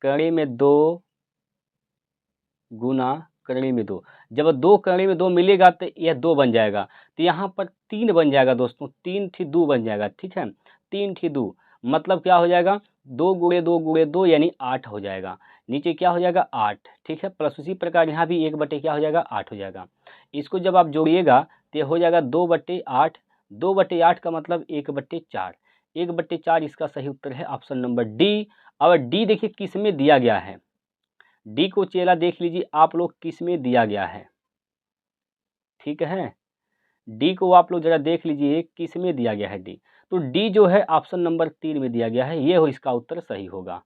कड़ी में 2 गुना कड़ी में 2, जब 2 कड़ी में 2 मिलेगा तो यह 2 बन जाएगा, तो यहाँ पर 3 बन जाएगा दोस्तों, 3 थी 2 बन जाएगा, ठीक है, 3 थी 2 मतलब क्या हो जाएगा, 2 गुणे 2 गुणे 2 यानी 8 हो जाएगा, नीचे क्या हो जाएगा 8, ठीक है। प्लस उसी प्रकार यहाँ भी 1 क्या हो जाएगा, 8 हो जाएगा। इसको जब आप जोड़िएगा तो हो जाएगा 2/8, 2/8 का मतलब 1/4, 1/4 इसका सही उत्तर है ऑप्शन नंबर डी। अब डी देखिए किस में दिया गया है, डी को चेला देख लीजिए आप लोग किस में दिया गया है, ठीक है, डी को आप लोग जरा देख लीजिए किस में दिया गया है डी, तो डी जो है ऑप्शन नंबर 3 में दिया गया है, ये हो इसका उत्तर सही होगा,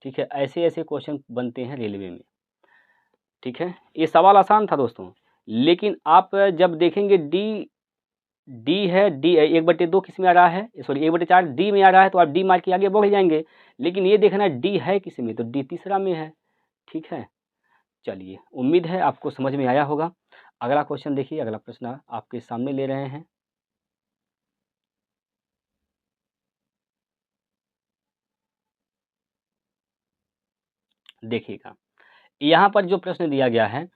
ठीक है। ऐसे ऐसे क्वेश्चन बनते हैं रेलवे में, ठीक है। ये सवाल आसान था दोस्तों, लेकिन आप जब देखेंगे डी, डी है, डी 1/2 किस में आ रहा है, सॉरी 1/4 डी में आ रहा है, तो आप डी मार के आगे बढ़ जाएंगे, लेकिन ये देखना डी है किस में, तो डी तीसरा में है, ठीक है। चलिए, उम्मीद है आपको समझ में आया होगा। अगला क्वेश्चन देखिए, अगला प्रश्न आपके सामने ले रहे हैं। देखिएगा, यहाँ पर जो प्रश्न दिया गया है,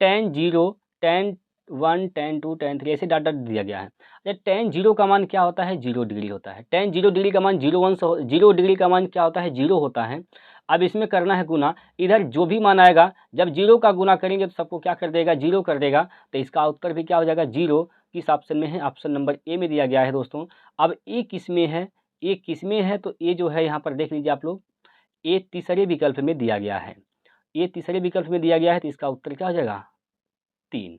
tan 0, tan 1, tan 2, tan 3 ऐसे डाटा दिया गया है। अच्छा, tan 0 का मान क्या होता है, 0 डिग्री होता है। tan 0 डिग्री का मान 0 डिग्री का मान क्या होता है, 0 होता है। अब इसमें करना है गुना, इधर जो भी मान आएगा जब 0 का गुना करेंगे तो सबको क्या कर देगा, 0 कर देगा, तो इसका उत्तर भी क्या हो जाएगा 0। किस ऑप्शन में है, ऑप्शन नंबर ए में दिया गया है दोस्तों। अब ए किस में है, ए किस में है, तो ए जो है यहाँ पर देख लीजिए आप लोग, ए तीसरे विकल्प में दिया गया है, ये तीसरे विकल्प में दिया गया है, तो इसका उत्तर क्या हो जाएगा 3,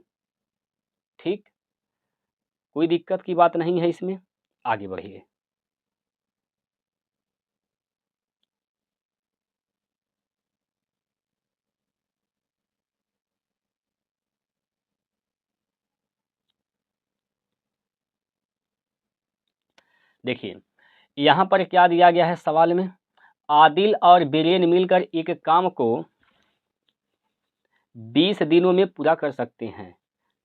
ठीक। कोई दिक्कत की बात नहीं है इसमें, आगे बढ़िए। देखिए, यहाँ पर क्या दिया गया है सवाल में, आदिल और बीरेन मिलकर एक काम को 20 दिनों में पूरा कर सकते हैं।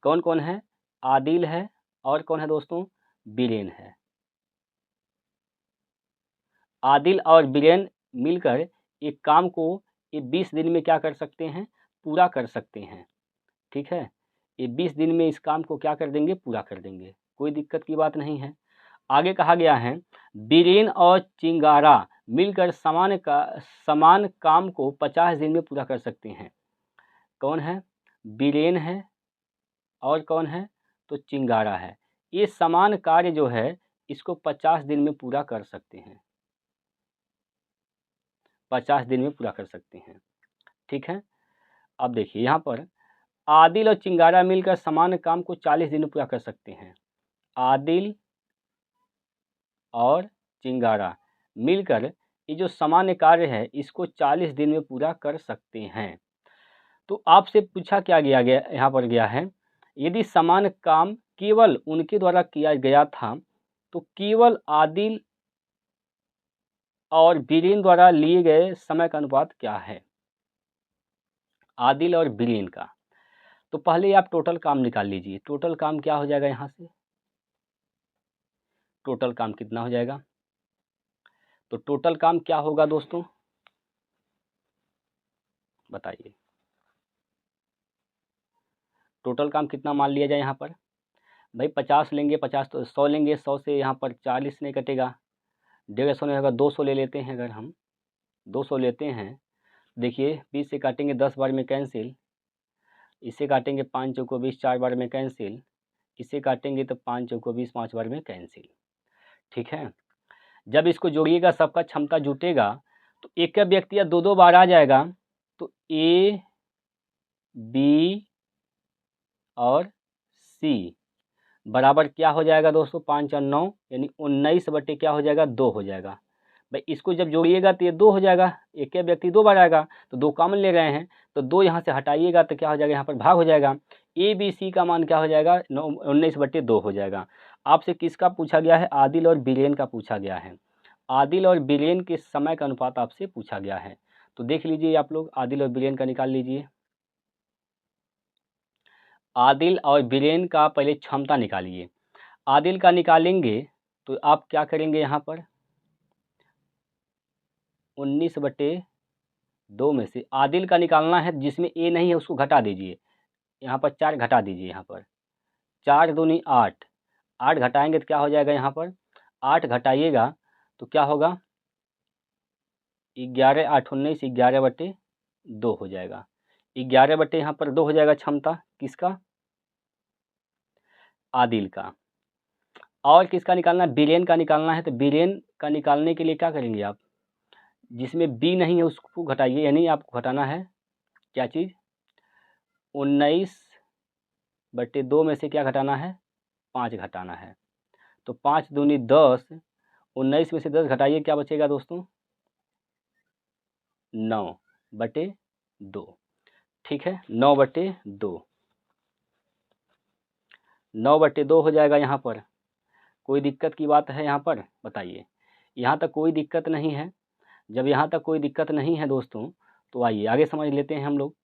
कौन कौन है, आदिल है और कौन है दोस्तों, बीरेन है। आदिल और बीरेन मिलकर एक काम को ये 20 दिन में क्या कर सकते हैं, पूरा कर सकते हैं, ठीक है। ये 20 दिन में इस काम को क्या कर देंगे, पूरा कर देंगे, कोई दिक्कत की बात नहीं है। आगे कहा गया है बीरेन और चिंगारा मिलकर समान काम को 50 दिन में पूरा कर सकते हैं। कौन है? बीरेन है और कौन है? तो चिंगारा है। ये समान कार्य जो है इसको 50 दिन में पूरा कर सकते हैं, 50 दिन में पूरा कर सकते हैं। ठीक है, अब देखिए यहाँ पर आदिल और चिंगारा मिलकर समान काम को 40 दिन में पूरा कर सकते हैं। आदिल और चिंगारा मिलकर ये जो सामान्य कार्य है इसको 40 दिन में पूरा कर सकते हैं। तो आपसे पूछा क्या गया यहाँ पर गया है, यदि समान काम केवल उनके द्वारा किया गया था तो केवल आदिल और बीरेन द्वारा लिए गए समय का अनुपात क्या है? आदिल और बीरेन का। तो पहले आप टोटल काम निकाल लीजिए। टोटल काम क्या हो जाएगा? यहाँ से टोटल काम कितना हो जाएगा? तो टोटल काम क्या होगा दोस्तों, बताइए। टोटल काम कितना मान लिया जाए यहाँ पर? भाई 50 लेंगे, 50 तो 100 लेंगे, 100 से यहाँ पर 40 नहीं कटेगा, 150 नहीं होगा, 200 ले लेते हैं। अगर हम 200 लेते हैं, देखिए 20 से काटेंगे 10 बार में कैंसिल, इसे काटेंगे 5 चौको 20 4 बार में कैंसिल, इसे काटेंगे तो 5 चौको 20 5 बार में कैंसिल। ठीक है, जब इसको जोड़िएगा सबका क्षमता जुटेगा तो एक व्यक्ति या 2-2 बार आ जाएगा। तो ए बी और सी बराबर क्या हो जाएगा दोस्तों? 5 और 9 यानी 19 बटे क्या हो जाएगा? 2 हो जाएगा। भाई इसको जब जोड़िएगा तो ये 2 हो जाएगा, एक व्यक्ति 2 बार आएगा तो 2 कॉमन ले रहे हैं तो 2 यहाँ से हटाइएगा तो क्या हो जाएगा? यहाँ पर भाग हो जाएगा। ए बी सी का मान क्या हो जाएगा? 19 बटे 2 हो जाएगा। आपसे किसका पूछा गया है? आदिल और बीरेन का पूछा गया है। आदिल और बीरेन के समय का अनुपात आपसे पूछा गया है। तो देख लीजिए आप लोग, आदिल और बीरेन का निकाल लीजिए। आदिल और बीरेन का पहले क्षमता निकालिए। आदिल का निकालेंगे तो आप क्या करेंगे? यहाँ पर 19 बटे 2 में से आदिल का निकालना है, जिसमें ए नहीं है उसको घटा दीजिए। यहाँ पर 4 घटा दीजिए। यहाँ पर 4 दूनी 8, 8 घटाएंगे तो क्या हो जाएगा? यहाँ पर 8 घटाइएगा तो क्या होगा? 11 8 19, 11 बटे 2 हो जाएगा। 11 बटे यहाँ पर 2 हो जाएगा क्षमता किसका? आदिल का। और किसका निकालना है? बीरेन का निकालना है। तो बीरेन का निकालने के लिए क्या करेंगे आप? जिसमें बी नहीं है उसको घटाइए, यानी आपको घटाना है क्या चीज़? 19 बटे 2 में से क्या घटाना है? 5 घटाना है। तो 5 दूनी 10, 19 में से 10 घटाइए, क्या बचेगा दोस्तों? 9 बटे 2। ठीक है, 9 बटे 2, 9 बटे 2 हो जाएगा। यहाँ पर कोई दिक्कत की बात है? यहाँ पर बताइए। यहाँ तक कोई दिक्कत नहीं है। जब यहाँ तक कोई दिक्कत नहीं है दोस्तों, तो आइए आगे समझ लेते हैं हम लोग।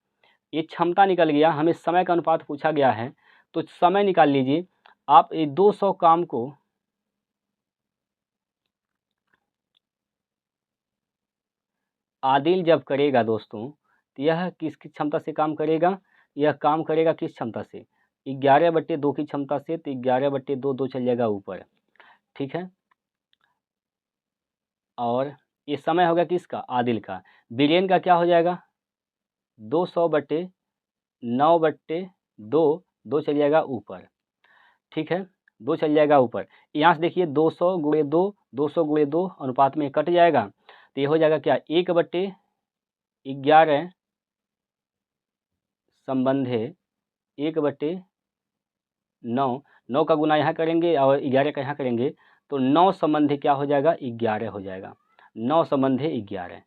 ये क्षमता निकल गया, हमें समय का अनुपात पूछा गया है तो समय निकाल लीजिए आप। ये 200 काम को आदिल जब करेगा दोस्तों तो यह किसकी क्षमता से काम करेगा? यह काम करेगा किस क्षमता से? 11 बटे 2 की क्षमता से। तो 11 बटे 2, 2 चल जाएगा ऊपर। ठीक है, और ये समय होगा किसका? आदिल का। बीरेन का क्या हो जाएगा? 200 बटे 9 बटे 2, 2 चल जाएगा ऊपर। ठीक है, 2 चल जाएगा ऊपर। यहाँ से देखिए 200 गुणे 2, 200 गुणे 2 अनुपात में कट जाएगा तो ये हो जाएगा क्या? 1 बटे 11 संबंधे 1 बटे 9, 9 का गुना यहाँ करेंगे और 11 का यहाँ करेंगे तो 9 संबंधे क्या हो जाएगा? 11 हो जाएगा। 9 संबंधे 11।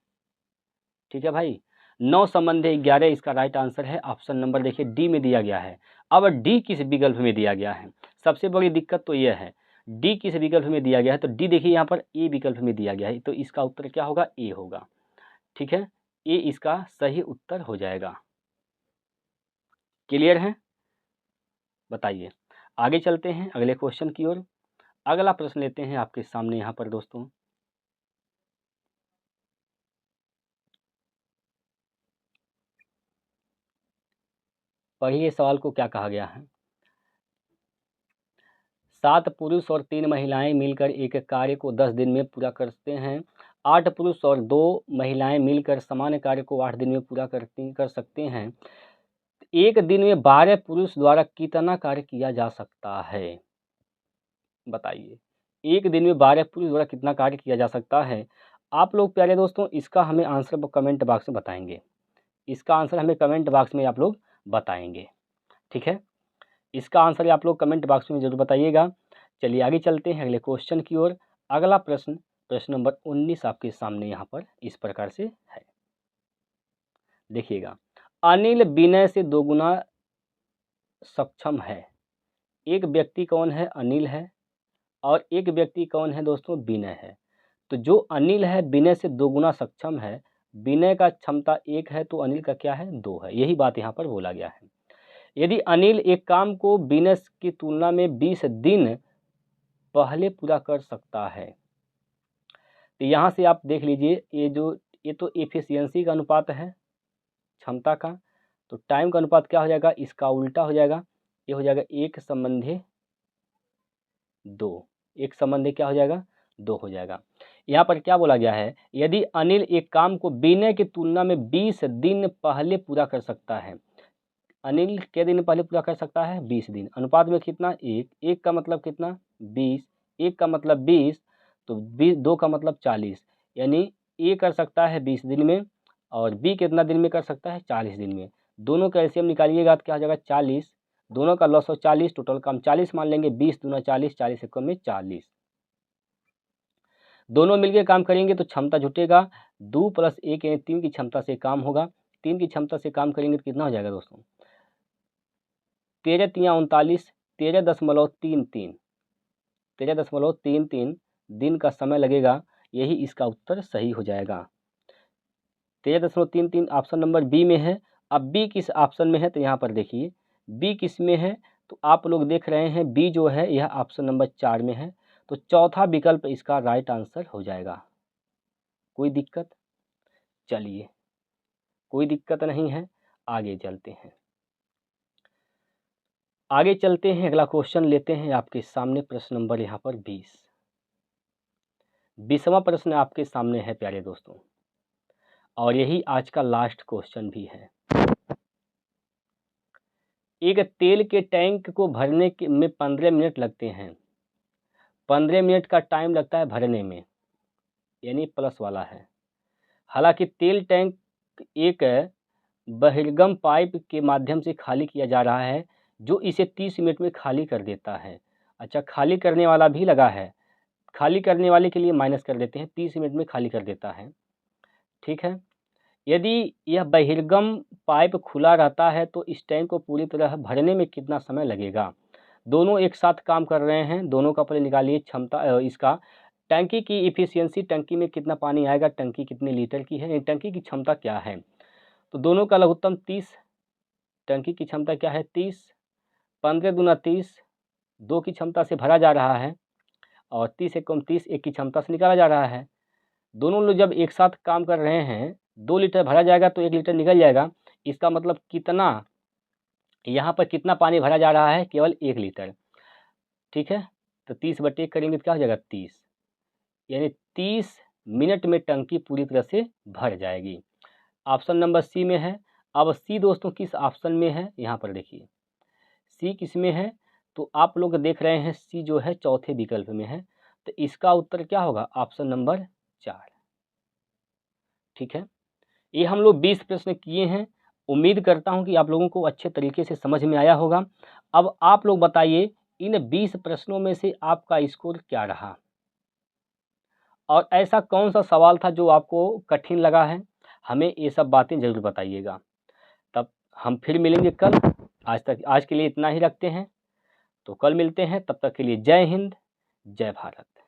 ठीक है भाई, 9 संबंधे 11 इसका राइट आंसर है। ऑप्शन नंबर देखिए डी में दिया गया है। अब डी किस विकल्प में दिया गया है? सबसे बड़ी दिक्कत तो यह है, डी किस विकल्प में दिया गया है? तो डी देखिए यहाँ पर ए विकल्प में दिया गया है, तो इसका उत्तर क्या होगा? ए होगा। ठीक है, ए इसका सही उत्तर हो जाएगा। क्लियर है? बताइए, आगे चलते हैं अगले क्वेश्चन की ओर। अगला प्रश्न लेते हैं आपके सामने यहाँ पर दोस्तों। पहले सवाल को क्या कहा गया है? 7 पुरुष और 3 महिलाएं मिलकर एक कार्य को 10 दिन में पूरा करते हैं 8 पुरुष और 2 महिलाएं मिलकर समान कार्य को 8 दिन में पूरा कर सकते हैं, एक दिन में 12 पुरुष द्वारा कितना कार्य किया जा सकता है? बताइए, एक दिन में 12 पुरुष द्वारा कितना कार्य किया जा सकता है? आप लोग प्यारे दोस्तों इसका हमें आंसर कमेंट बॉक्स में बताएंगे। इसका आंसर हमें कमेंट बॉक्स में आप लोग बताएंगे, ठीक है। इसका आंसर आप लोग कमेंट बॉक्स में ज़रूर बताइएगा। चलिए आगे चलते हैं अगले क्वेश्चन की ओर। अगला प्रश्न नंबर 19 आपके सामने यहाँ पर इस प्रकार से है। देखिएगा, अनिल विनय से 2 गुना सक्षम है। एक व्यक्ति कौन है? अनिल है, और एक व्यक्ति कौन है दोस्तों? विनय है। तो जो अनिल है विनय से 2 गुना सक्षम है, विनय का क्षमता 1 है तो अनिल का क्या है? 2 है। यही बात यहाँ पर बोला गया है। यदि अनिल एक काम को विनय की तुलना में 20 दिन पहले पूरा कर सकता है, तो यहाँ से आप देख लीजिए, ये तो एफिशिएंसी का अनुपात है क्षमता का, तो टाइम का अनुपात क्या हो जाएगा? इसका उल्टा हो जाएगा। ये हो जाएगा 1 संबंधी 2। 1 संबंधी क्या हो जाएगा? 2 हो जाएगा। यहाँ पर क्या बोला गया है? यदि अनिल एक काम को विनय की तुलना में 20 दिन पहले पूरा कर सकता है। अनिल कितने दिन पहले पूरा कर सकता है? 20 दिन। अनुपात में कितना? 1। 1 का मतलब कितना? 20। 1 का मतलब 20, तो 2 का मतलब 40। यानी ए कर सकता है 20 दिन में और बी कितना दिन में कर सकता है? 40 दिन में। दोनों का एलसीएम निकालिएगा तो क्या हो जाएगा? 40। दोनों का लॉस हो 40, टोटल का हम 40 मान लेंगे। 20 दूना 40, 40 एकम में 40। दोनों मिलकर काम करेंगे तो क्षमता जुटेगा। 2 + 1 यानी 3 की क्षमता से काम होगा। 3 की क्षमता से काम करेंगे तो कितना हो जाएगा दोस्तों? 13 × 3 = 39, 13.33 13.33 दिन का समय लगेगा। यही इसका उत्तर सही हो जाएगा। 13.33 ऑप्शन नंबर बी में है। अब बी किस ऑप्शन में है? तो यहाँ पर देखिए बी किस में है, तो आप लोग देख रहे हैं बी जो है यह ऑप्शन नंबर 4 में है, तो चौथा विकल्प इसका राइट आंसर हो जाएगा। कोई दिक्कत? चलिए, कोई दिक्कत नहीं है, आगे चलते हैं। आगे चलते हैं, अगला क्वेश्चन लेते हैं आपके सामने। प्रश्न नंबर यहाँ पर 20वां प्रश्न आपके सामने है प्यारे दोस्तों, और यही आज का लास्ट क्वेश्चन भी है। एक तेल के टैंक को भरने में 15 मिनट लगते हैं। 15 मिनट का टाइम लगता है भरने में, यानी प्लस वाला है। हालांकि तेल टैंक एक बहिर्गम पाइप के माध्यम से खाली किया जा रहा है, जो इसे 30 मिनट में खाली कर देता है। अच्छा, खाली करने वाला भी लगा है, खाली करने वाले के लिए माइनस कर देते हैं, 30 मिनट में खाली कर देता है, ठीक है। यदि यह बहिर्गम पाइप खुला रहता है तो इस टैंक को पूरी तरह भरने में कितना समय लगेगा? दोनों एक साथ काम कर रहे हैं, दोनों का पहले निकालिए क्षमता। इसका टंकी की इफिशियंसी, टंकी में कितना पानी आएगा, टंकी कितने लीटर की है, टंकी की क्षमता क्या है? तो दोनों का लघुत्तम 30, टंकी की क्षमता क्या है? 30। 15 दूना 30, 2 की क्षमता से भरा जा रहा है, और 30 एकम 30, 1 की क्षमता से निकाला जा रहा है। दोनों लोग जब एक साथ काम कर रहे हैं, 2 लीटर भरा जाएगा तो 1 लीटर निकल जाएगा। इसका मतलब कितना, यहाँ पर कितना पानी भरा जा रहा है? केवल 1 लीटर, ठीक है। तो 30/1 करेंगे तो क्या हो जाएगा? 30, यानी 30 मिनट में टंकी पूरी तरह से भर जाएगी। ऑप्शन नंबर सी में है। अब सी दोस्तों किस ऑप्शन में है? यहाँ पर देखिए सी किस में है, तो आप लोग देख रहे हैं सी जो है चौथे विकल्प में है, तो इसका उत्तर क्या होगा? ऑप्शन नंबर 4, ठीक है। ये हम लोग 20 प्रश्न किए हैं। उम्मीद करता हूं कि आप लोगों को अच्छे तरीके से समझ में आया होगा। अब आप लोग बताइए इन 20 प्रश्नों में से आपका स्कोर क्या रहा, और ऐसा कौन सा सवाल था जो आपको कठिन लगा है? हमें ये सब बातें ज़रूर बताइएगा। तब हम फिर मिलेंगे कल। आज के लिए इतना ही रखते हैं, तो कल मिलते हैं। तब तक के लिए जय हिंद, जय भारत।